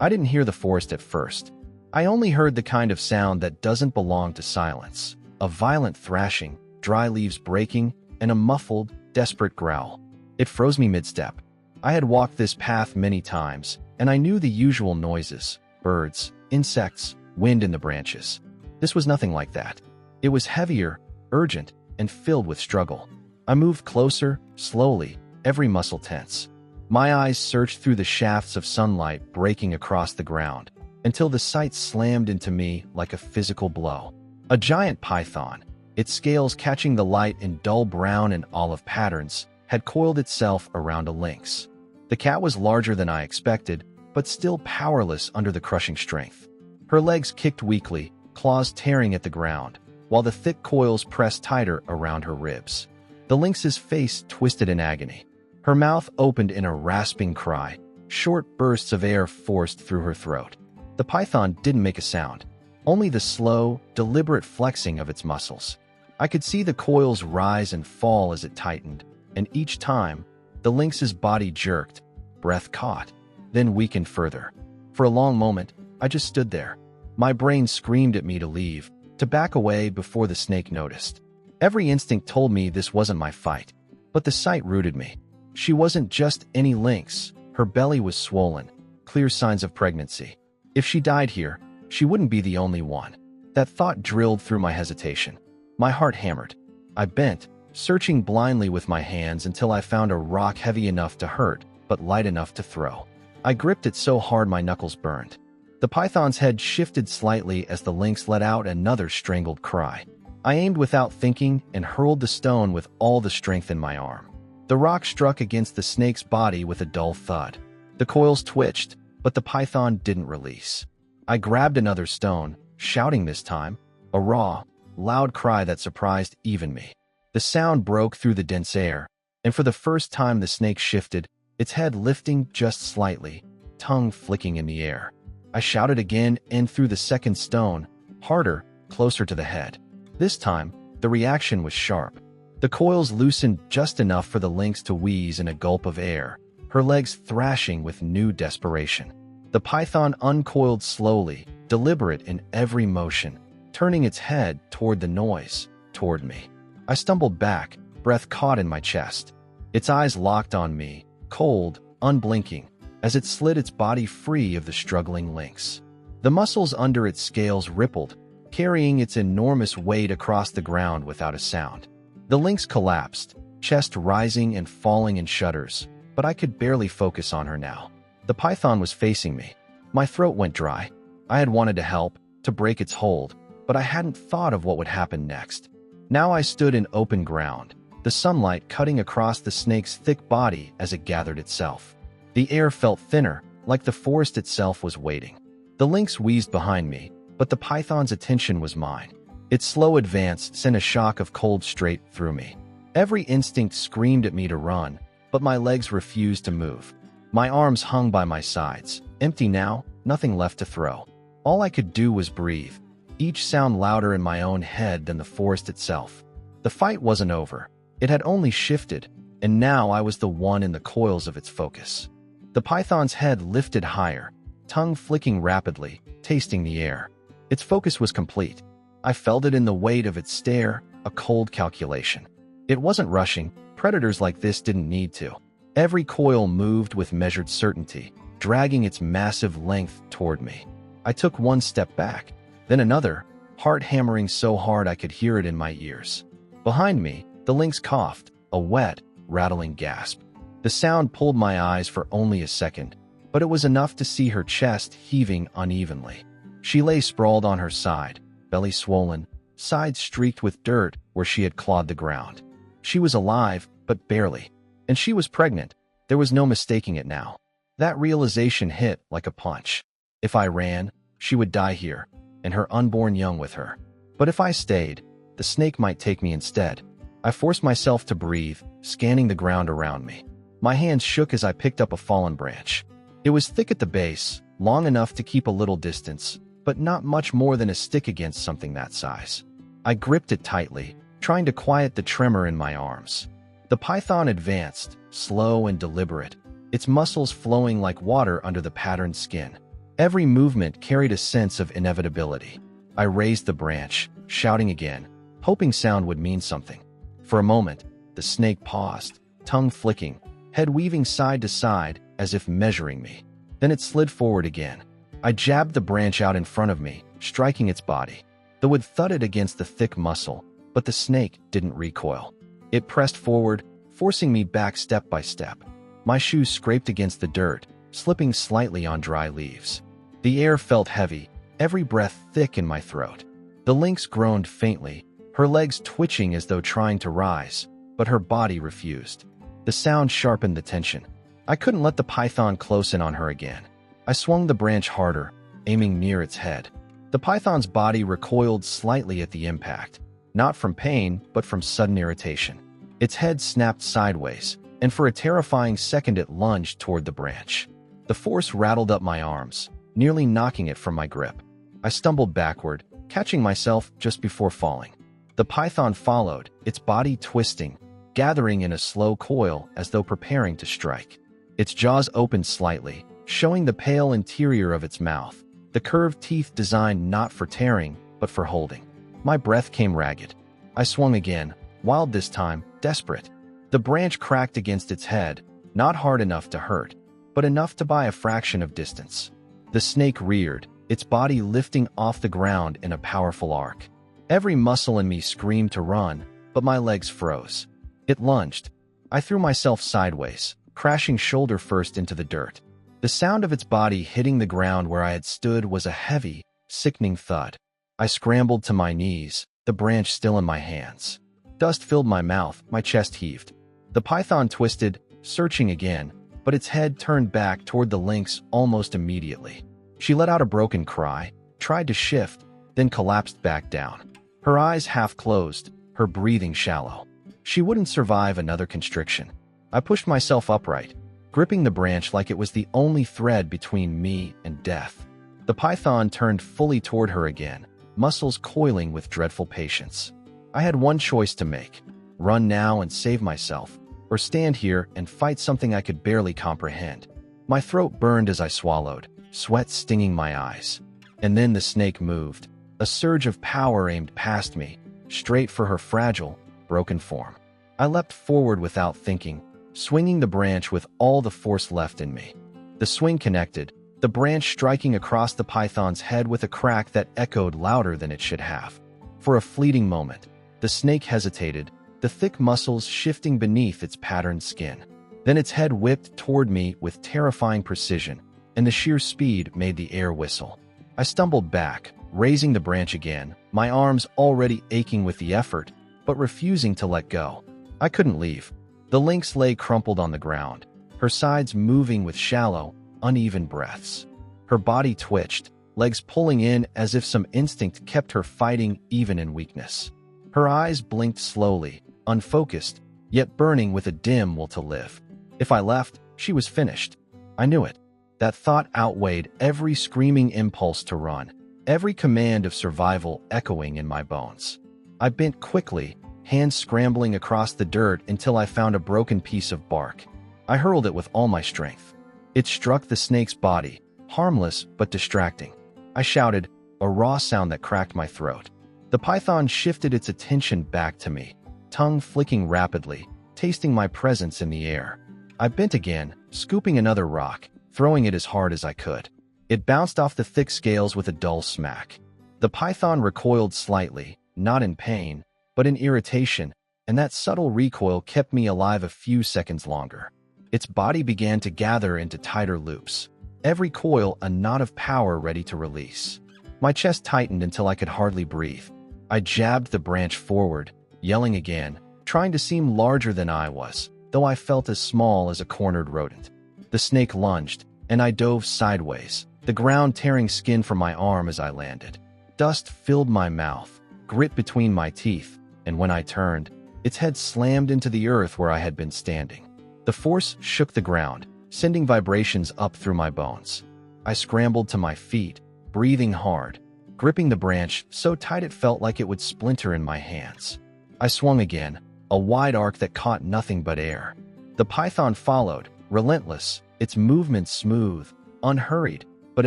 I didn't hear the forest at first. I only heard the kind of sound that doesn't belong to silence. A violent thrashing, dry leaves breaking, and a muffled, desperate growl. It froze me mid-step. I had walked this path many times, and I knew the usual noises: birds, insects, wind in the branches. This was nothing like that. It was heavier, urgent, and filled with struggle. I moved closer, slowly, every muscle tense. My eyes searched through the shafts of sunlight breaking across the ground, until the sight slammed into me like a physical blow. A giant python, its scales catching the light in dull brown and olive patterns, had coiled itself around a lynx. The cat was larger than I expected, but still powerless under the crushing strength. Her legs kicked weakly, claws tearing at the ground, while the thick coils pressed tighter around her ribs. The lynx's face twisted in agony. Her mouth opened in a rasping cry, short bursts of air forced through her throat. The python didn't make a sound, only the slow, deliberate flexing of its muscles. I could see the coils rise and fall as it tightened, and each time, the lynx's body jerked, breath caught, then weakened further. For a long moment, I just stood there. My brain screamed at me to leave, to back away before the snake noticed. Every instinct told me this wasn't my fight, but the sight rooted me. She wasn't just any lynx. Her belly was swollen, clear signs of pregnancy. If she died here, she wouldn't be the only one. That thought drilled through my hesitation. My heart hammered. I bent, searching blindly with my hands until I found a rock heavy enough to hurt, but light enough to throw. I gripped it so hard my knuckles burned. The python's head shifted slightly as the lynx let out another strangled cry. I aimed without thinking and hurled the stone with all the strength in my arm. The rock struck against the snake's body with a dull thud. The coils twitched, but the python didn't release. I grabbed another stone, shouting this time, a raw, loud cry that surprised even me. The sound broke through the dense air, and for the first time the snake shifted, its head lifting just slightly, tongue flicking in the air. I shouted again and threw the second stone, harder, closer to the head. This time, the reaction was sharp. The coils loosened just enough for the lynx to wheeze in a gulp of air, her legs thrashing with new desperation. The python uncoiled slowly, deliberate in every motion, turning its head toward the noise, toward me. I stumbled back, breath caught in my chest. Its eyes locked on me, cold, unblinking, as it slid its body free of the struggling lynx. The muscles under its scales rippled, carrying its enormous weight across the ground without a sound. The lynx collapsed, chest rising and falling in shudders, but I could barely focus on her now. The python was facing me. My throat went dry. I had wanted to help, to break its hold, but I hadn't thought of what would happen next. Now I stood in open ground, the sunlight cutting across the snake's thick body as it gathered itself. The air felt thinner, like the forest itself was waiting. The lynx wheezed behind me, but the python's attention was mine. Its slow advance sent a shock of cold straight through me. Every instinct screamed at me to run, but my legs refused to move. My arms hung by my sides, empty now, nothing left to throw. All I could do was breathe, each sound louder in my own head than the forest itself. The fight wasn't over. It had only shifted, and now I was the one in the coils of its focus. The python's head lifted higher, tongue flicking rapidly, tasting the air. Its focus was complete. I felt it in the weight of its stare, a cold calculation. It wasn't rushing. Predators like this didn't need to. Every coil moved with measured certainty, dragging its massive length toward me. I took one step back, then another, heart hammering so hard I could hear it in my ears. Behind me, the lynx coughed, a wet, rattling gasp. The sound pulled my eyes for only a second, but it was enough to see her chest heaving unevenly. She lay sprawled on her side, belly swollen, sides streaked with dirt where she had clawed the ground. She was alive, but barely. And she was pregnant. There was no mistaking it now. That realization hit like a punch. If I ran, she would die here, and her unborn young with her. But if I stayed, the snake might take me instead. I forced myself to breathe, scanning the ground around me. My hands shook as I picked up a fallen branch. It was thick at the base, long enough to keep a little distance, but not much more than a stick against something that size. I gripped it tightly, trying to quiet the tremor in my arms. The python advanced, slow and deliberate, its muscles flowing like water under the patterned skin. Every movement carried a sense of inevitability. I raised the branch, shouting again, hoping sound would mean something. For a moment, the snake paused, tongue flicking, head weaving side to side as if measuring me. Then it slid forward again. I jabbed the branch out in front of me, striking its body. The wood thudded against the thick muscle, but the snake didn't recoil. It pressed forward, forcing me back step by step. My shoes scraped against the dirt, slipping slightly on dry leaves. The air felt heavy, every breath thick in my throat. The lynx groaned faintly, her legs twitching as though trying to rise, but her body refused. The sound sharpened the tension. I couldn't let the python close in on her again. I swung the branch harder, aiming near its head. The python's body recoiled slightly at the impact, not from pain, but from sudden irritation. Its head snapped sideways, and for a terrifying second it lunged toward the branch. The force rattled up my arms, nearly knocking it from my grip. I stumbled backward, catching myself just before falling. The python followed, its body twisting, gathering in a slow coil as though preparing to strike. Its jaws opened slightly, showing the pale interior of its mouth, the curved teeth designed not for tearing, but for holding. My breath came ragged. I swung again, wild this time, desperate. The branch cracked against its head, not hard enough to hurt, but enough to buy a fraction of distance. The snake reared, its body lifting off the ground in a powerful arc. Every muscle in me screamed to run, but my legs froze. It lunged. I threw myself sideways, crashing shoulder first into the dirt. The sound of its body hitting the ground where I had stood was a heavy, sickening thud. I scrambled to my knees, the branch still in my hands. Dust filled my mouth, my chest heaved. The python twisted, searching again, but its head turned back toward the lynx almost immediately. She let out a broken cry, tried to shift, then collapsed back down. Her eyes half closed, her breathing shallow. She wouldn't survive another constriction. I pushed myself upright, gripping the branch like it was the only thread between me and death. The python turned fully toward her again, muscles coiling with dreadful patience. I had one choice to make: run now and save myself, or stand here and fight something I could barely comprehend. My throat burned as I swallowed, sweat stinging my eyes. And then the snake moved. A surge of power aimed past me, straight for her fragile, broken form. I leapt forward without thinking, swinging the branch with all the force left in me. The swing connected, the branch striking across the python's head with a crack that echoed louder than it should have. For a fleeting moment, the snake hesitated, the thick muscles shifting beneath its patterned skin. Then its head whipped toward me with terrifying precision, and the sheer speed made the air whistle. I stumbled back, raising the branch again, my arms already aching with the effort, but refusing to let go. I couldn't leave. The lynx lay crumpled on the ground, her sides moving with shallow, uneven breaths. Her body twitched, legs pulling in as if some instinct kept her fighting even in weakness. Her eyes blinked slowly, unfocused, yet burning with a dim will to live. If I left, she was finished. I knew it. That thought outweighed every screaming impulse to run, every command of survival echoing in my bones. I bent quickly, hands scrambling across the dirt until I found a broken piece of bark. I hurled it with all my strength. It struck the snake's body, harmless but distracting. I shouted, a raw sound that cracked my throat. The python shifted its attention back to me, tongue flicking rapidly, tasting my presence in the air. I bent again, scooping another rock, throwing it as hard as I could. It bounced off the thick scales with a dull smack. The python recoiled slightly, not in pain, but in irritation, and that subtle recoil kept me alive a few seconds longer. Its body began to gather into tighter loops, every coil a knot of power ready to release. My chest tightened until I could hardly breathe. I jabbed the branch forward, yelling again, trying to seem larger than I was, though I felt as small as a cornered rodent. The snake lunged, and I dove sideways, the ground tearing skin from my arm as I landed. Dust filled my mouth, grit between my teeth, and when I turned, its head slammed into the earth where I had been standing. The force shook the ground, sending vibrations up through my bones. I scrambled to my feet, breathing hard, gripping the branch so tight it felt like it would splinter in my hands. I swung again, a wide arc that caught nothing but air. The python followed, relentless, its movements smooth, unhurried, but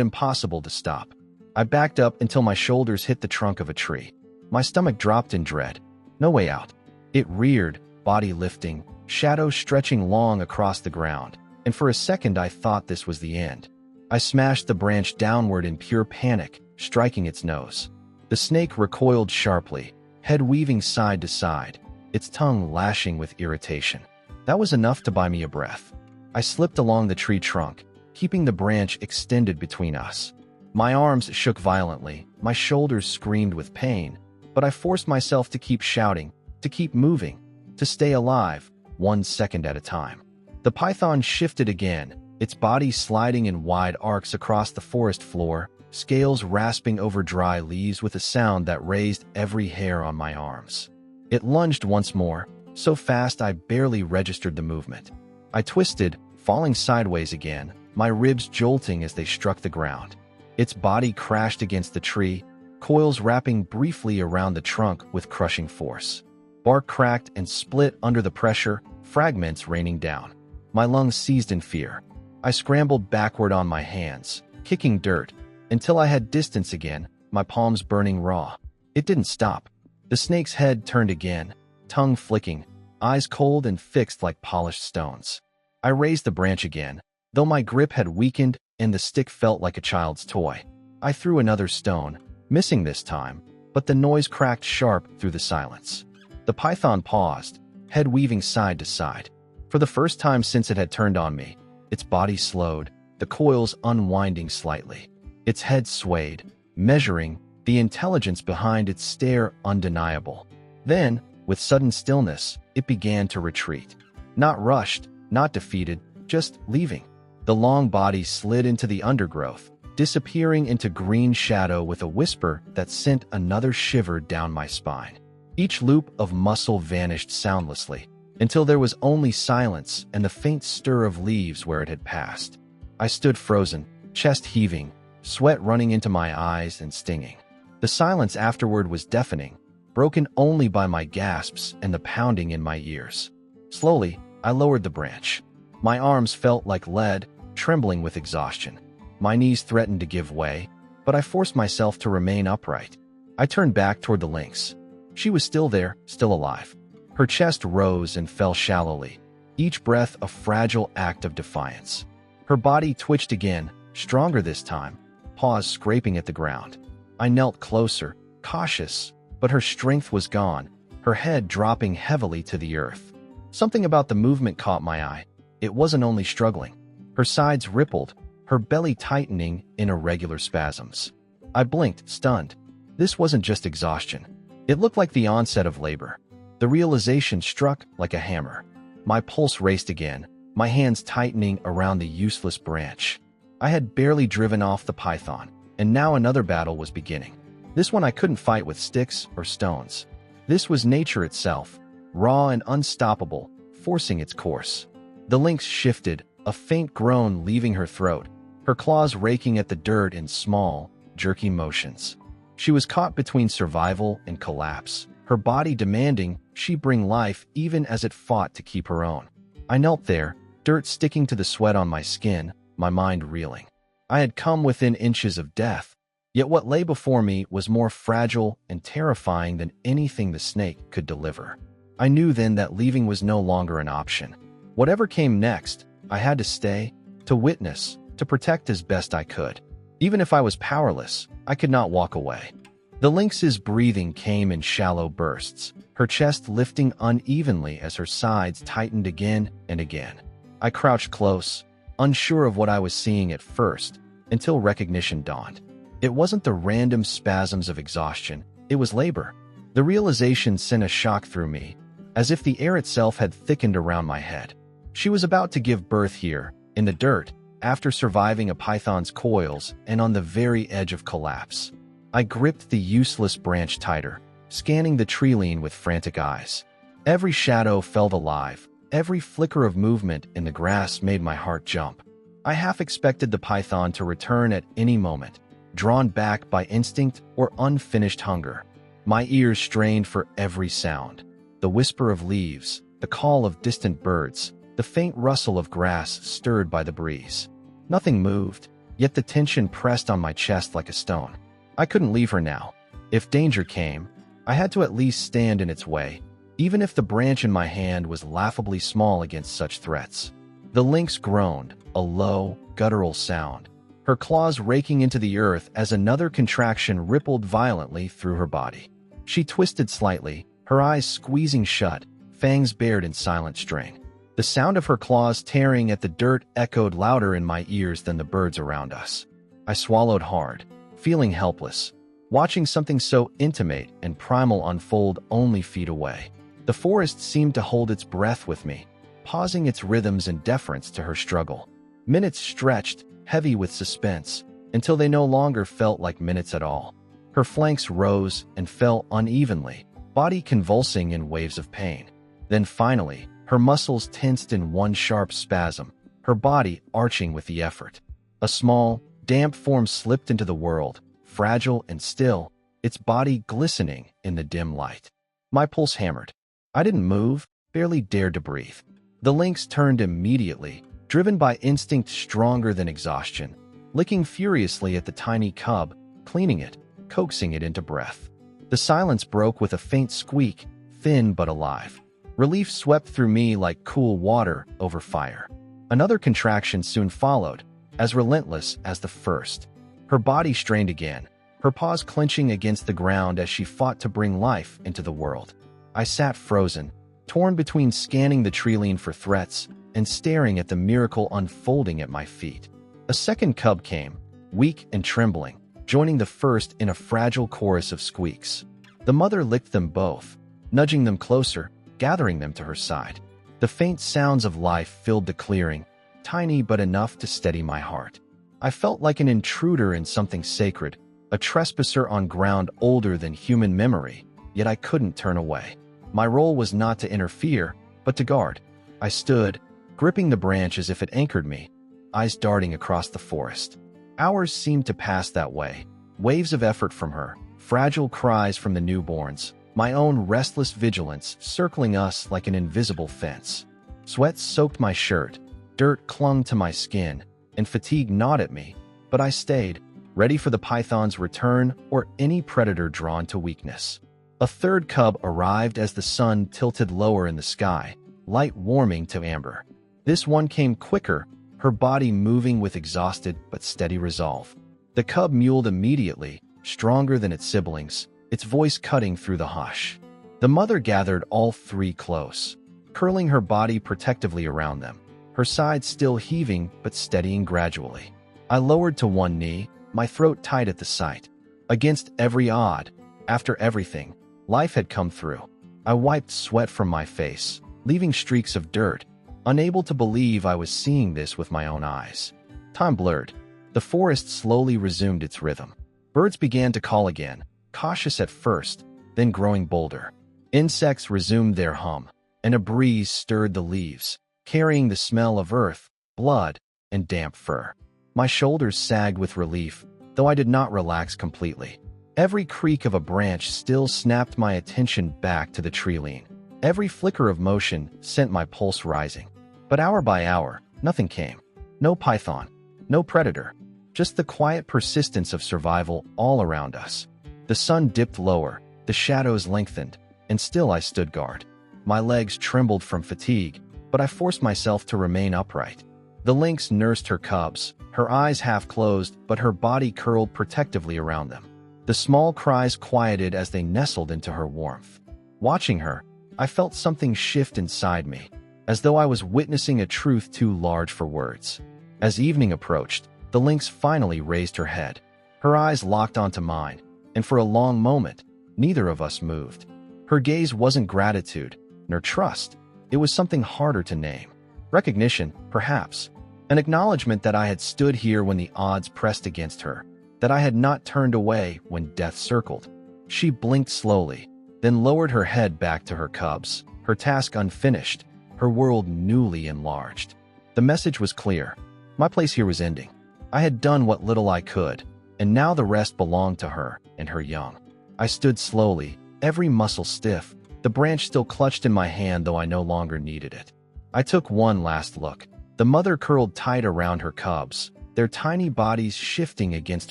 impossible to stop. I backed up until my shoulders hit the trunk of a tree. My stomach dropped in dread. No way out. It reared, body lifting, shadows stretching long across the ground, and for a second I thought this was the end. I smashed the branch downward in pure panic, striking its nose. The snake recoiled sharply, head weaving side to side, its tongue lashing with irritation. That was enough to buy me a breath. I slipped along the tree trunk, keeping the branch extended between us. My arms shook violently, my shoulders screamed with pain, but I forced myself to keep shouting, to keep moving, to stay alive, 1 second at a time. The python shifted again, its body sliding in wide arcs across the forest floor, scales rasping over dry leaves with a sound that raised every hair on my arms. It lunged once more, so fast I barely registered the movement. I twisted, falling sideways again, my ribs jolting as they struck the ground. Its body crashed against the tree, coils wrapping briefly around the trunk with crushing force. Bark cracked and split under the pressure, fragments raining down. My lungs seized in fear. I scrambled backward on my hands, kicking dirt, until I had distance again, my palms burning raw. It didn't stop. The snake's head turned again, tongue flicking, eyes cold and fixed like polished stones. I raised the branch again, though my grip had weakened and the stick felt like a child's toy. I threw another stone, missing this time, but the noise cracked sharp through the silence. The python paused, head weaving side to side. For the first time since it had turned on me, its body slowed, the coils unwinding slightly. Its head swayed, measuring, the intelligence behind its stare undeniable. Then, with sudden stillness, it began to retreat. Not rushed, not defeated, just leaving. The long body slid into the undergrowth, disappearing into green shadow with a whisper that sent another shiver down my spine. Each loop of muscle vanished soundlessly, until there was only silence and the faint stir of leaves where it had passed. I stood frozen, chest heaving, sweat running into my eyes and stinging. The silence afterward was deafening, broken only by my gasps and the pounding in my ears. Slowly, I lowered the branch. My arms felt like lead, trembling with exhaustion. My knees threatened to give way, but I forced myself to remain upright. I turned back toward the lynx. She was still there, still alive. Her chest rose and fell shallowly, each breath a fragile act of defiance. Her body twitched again, stronger this time, paws scraping at the ground. I knelt closer, cautious, but her strength was gone, her head dropping heavily to the earth. Something about the movement caught my eye. It wasn't only struggling. Her sides rippled, her belly tightening in irregular spasms. I blinked, stunned. This wasn't just exhaustion. It looked like the onset of labor. The realization struck like a hammer. My pulse raced again, my hands tightening around the useless branch. I had barely driven off the python, and now another battle was beginning. This one I couldn't fight with sticks or stones. This was nature itself, raw and unstoppable, forcing its course. The lynx shifted, a faint groan leaving her throat, her claws raking at the dirt in small, jerky motions. She was caught between survival and collapse, her body demanding she bring life even as it fought to keep her own. I knelt there, dirt sticking to the sweat on my skin, my mind reeling. I had come within inches of death, yet what lay before me was more fragile and terrifying than anything the snake could deliver. I knew then that leaving was no longer an option. Whatever came next, I had to stay, to witness, to protect as best I could. Even if I was powerless, I could not walk away. The lynx's breathing came in shallow bursts, her chest lifting unevenly as her sides tightened again and again. I crouched close, unsure of what I was seeing at first, until recognition dawned. It wasn't the random spasms of exhaustion, it was labor. The realization sent a shock through me, as if the air itself had thickened around my head. She was about to give birth here, in the dirt, after surviving a python's coils and on the very edge of collapse. I gripped the useless branch tighter, scanning the tree line with frantic eyes. Every shadow felt alive, every flicker of movement in the grass made my heart jump. I half expected the python to return at any moment, drawn back by instinct or unfinished hunger. My ears strained for every sound. The whisper of leaves, the call of distant birds, the faint rustle of grass stirred by the breeze. Nothing moved. yet the tension pressed on my chest like a stone. I couldn't leave her now. If danger came, I had to at least stand in its way, even if the branch in my hand was laughably small against such threats. The lynx groaned, a low, guttural sound, her claws raking into the earth as another contraction rippled violently through her body. She twisted slightly, her eyes squeezing shut, fangs bared in silent strain. The sound of her claws tearing at the dirt echoed louder in my ears than the birds around us. I swallowed hard, feeling helpless, watching something so intimate and primal unfold only feet away. The forest seemed to hold its breath with me, pausing its rhythms in deference to her struggle. Minutes stretched, heavy with suspense, until they no longer felt like minutes at all. Her flanks rose and fell unevenly, body convulsing in waves of pain. Then finally, her muscles tensed in one sharp spasm, her body arching with the effort. A small, damp form slipped into the world, fragile and still, its body glistening in the dim light. My pulse hammered. I didn't move, barely dared to breathe. The lynx turned immediately, driven by instinct stronger than exhaustion, licking furiously at the tiny cub, cleaning it, coaxing it into breath. The silence broke with a faint squeak, thin but alive. Relief swept through me like cool water over fire. Another contraction soon followed, as relentless as the first. Her body strained again, her paws clenching against the ground as she fought to bring life into the world. I sat frozen, torn between scanning the treeline for threats and staring at the miracle unfolding at my feet. A second cub came, weak and trembling, joining the first in a fragile chorus of squeaks. The mother licked them both, nudging them closer, gathering them to her side. The faint sounds of life filled the clearing, tiny but enough to steady my heart. I felt like an intruder in something sacred, a trespasser on ground older than human memory, yet I couldn't turn away. My role was not to interfere, but to guard. I stood, gripping the branch as if it anchored me, eyes darting across the forest. Hours seemed to pass that way, waves of effort from her, fragile cries from the newborns, my own restless vigilance circling us like an invisible fence. Sweat soaked my shirt, dirt clung to my skin, and fatigue gnawed at me, but I stayed, ready for the python's return or any predator drawn to weakness. A third cub arrived as the sun tilted lower in the sky, light warming to amber. This one came quicker, her body moving with exhausted but steady resolve. The cub muled immediately, stronger than its siblings, its voice cutting through the hush. The mother gathered all three close, curling her body protectively around them, her sides still heaving but steadying gradually. I lowered to one knee, my throat tight at the sight. Against every odd, after everything, life had come through. I wiped sweat from my face, leaving streaks of dirt, unable to believe I was seeing this with my own eyes. Time blurred. The forest slowly resumed its rhythm. Birds began to call again, cautious at first, then growing bolder. Insects resumed their hum, and a breeze stirred the leaves, carrying the smell of earth, blood, and damp fur. My shoulders sagged with relief, though I did not relax completely. Every creak of a branch still snapped my attention back to the treeline. Every flicker of motion sent my pulse rising. But hour by hour, nothing came. No python, no predator, just the quiet persistence of survival all around us. The sun dipped lower, the shadows lengthened, and still I stood guard. My legs trembled from fatigue, but I forced myself to remain upright. The lynx nursed her cubs, her eyes half closed, but her body curled protectively around them. The small cries quieted as they nestled into her warmth. Watching her, I felt something shift inside me, as though I was witnessing a truth too large for words. As evening approached, the lynx finally raised her head. Her eyes locked onto mine, and for a long moment, neither of us moved. Her gaze wasn't gratitude, nor trust. It was something harder to name. Recognition, perhaps. An acknowledgment that I had stood here when the odds pressed against her, that I had not turned away when death circled. She blinked slowly, then lowered her head back to her cubs, her task unfinished, her world newly enlarged. The message was clear. My place here was ending. I had done what little I could, and now the rest belonged to her and her young. I stood slowly, every muscle stiff, the branch still clutched in my hand though I no longer needed it. I took one last look. The mother curled tight around her cubs, their tiny bodies shifting against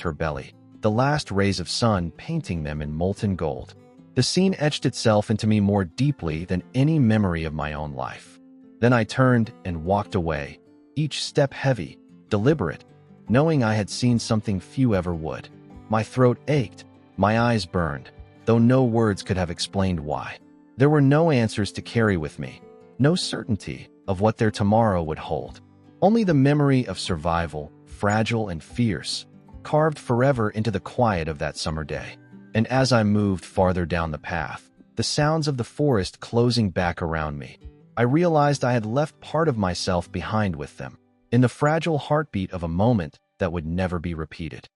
her belly, the last rays of sun painting them in molten gold. The scene etched itself into me more deeply than any memory of my own life. Then I turned and walked away, each step heavy, deliberate, knowing I had seen something few ever would. My throat ached, my eyes burned, though no words could have explained why. There were no answers to carry with me, no certainty of what their tomorrow would hold. Only the memory of survival, fragile and fierce, carved forever into the quiet of that summer day. And as I moved farther down the path, the sounds of the forest closing back around me, I realized I had left part of myself behind with them, in the fragile heartbeat of a moment that would never be repeated.